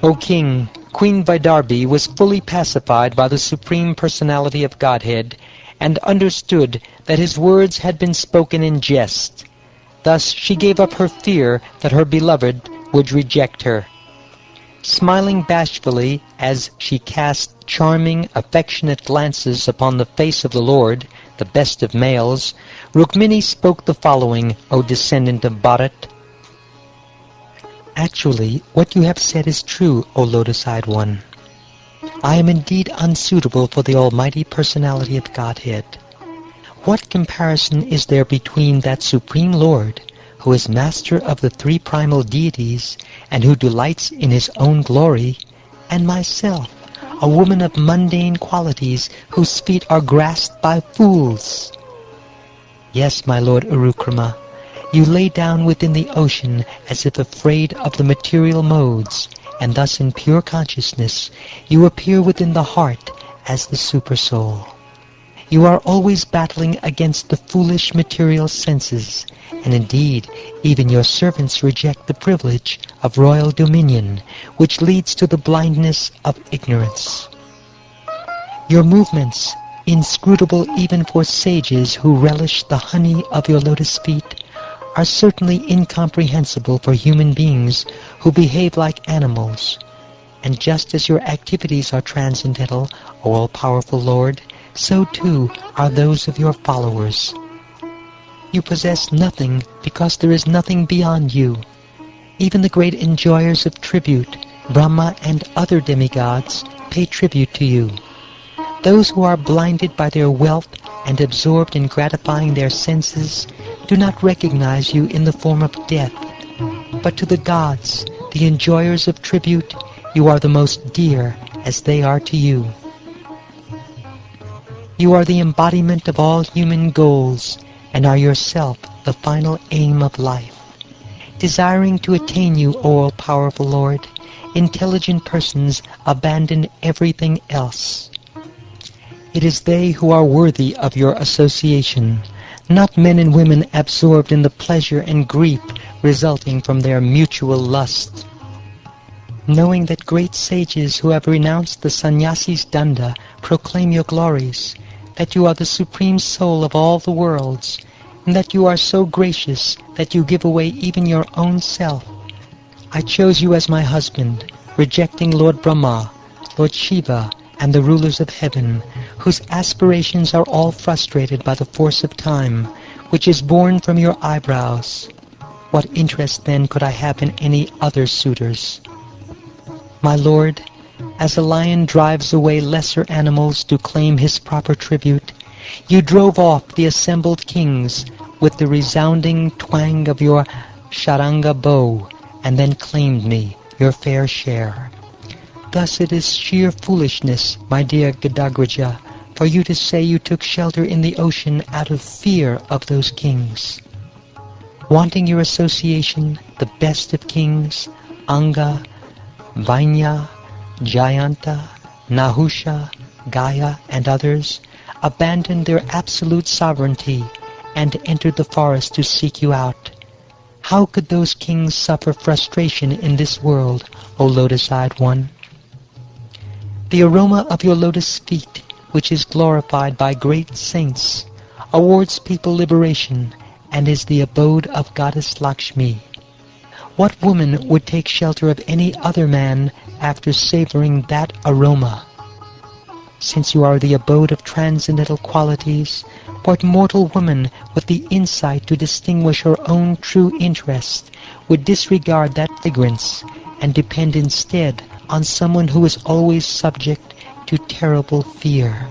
O King, Queen Vaidarbhi was fully pacified by the Supreme Personality of Godhead, and understood that his words had been spoken in jest. Thus she gave up her fear that her beloved would reject her. Smiling bashfully as she cast charming, affectionate glances upon the face of the Lord, the best of males, Rukmini spoke the following, O descendant of Bharat. Actually, what you have said is true, O lotus-eyed one. I am indeed unsuitable for the Almighty Personality of Godhead. What comparison is there between that Supreme Lord, who is master of the three primal deities and who delights in his own glory, and myself, a woman of mundane qualities whose feet are grasped by fools? Yes, my Lord Urukrama, you lay down within the ocean as if afraid of the material modes, and thus in pure consciousness you appear within the heart as the Supersoul. You are always battling against the foolish material senses, and indeed even your servants reject the privilege of royal dominion, which leads to the blindness of ignorance. Your movements, inscrutable even for sages who relish the honey of your lotus feet, are certainly incomprehensible for human beings who behave like animals. And just as your activities are transcendental, O all-powerful Lord, so too are those of your followers. You possess nothing because there is nothing beyond you. Even the great enjoyers of tribute, Brahma and other demigods, pay tribute to you. Those who are blinded by their wealth and absorbed in gratifying their senses do not recognize you in the form of death. But to the gods, the enjoyers of tribute, you are the most dear as they are to you. You are the embodiment of all human goals, and are yourself the final aim of life. Desiring to attain you, O all-powerful Lord, intelligent persons abandon everything else. It is they who are worthy of your association, not men and women absorbed in the pleasure and grief resulting from their mutual lust. Knowing that great sages who have renounced the sannyasi's danda proclaim your glories, that you are the supreme soul of all the worlds, and that you are so gracious that you give away even your own self, I chose you as my husband, rejecting Lord Brahma, Lord Shiva, and the rulers of heaven, whose aspirations are all frustrated by the force of time, which is born from your eyebrows. What interest then could I have in any other suitors? My Lord, as a lion drives away lesser animals to claim his proper tribute, you drove off the assembled kings with the resounding twang of your sharanga bow, and then claimed me, your fair share. Thus it is sheer foolishness, my dear Gadagraja, for you to say you took shelter in the ocean out of fear of those kings. Wanting your association, the best of kings, Anga, Vainya, Jayanta, Nahusha, Gaya, and others, abandoned their absolute sovereignty and entered the forest to seek you out. How could those kings suffer frustration in this world, O lotus-eyed one? The aroma of your lotus feet, which is glorified by great saints, awards people liberation and is the abode of Goddess Lakshmi. What woman would take shelter of any other man after savoring that aroma? Since you are the abode of transcendental qualities, what mortal woman with the insight to distinguish her own true interest would disregard that fragrance and depend instead on someone who is always subject to terrible fear?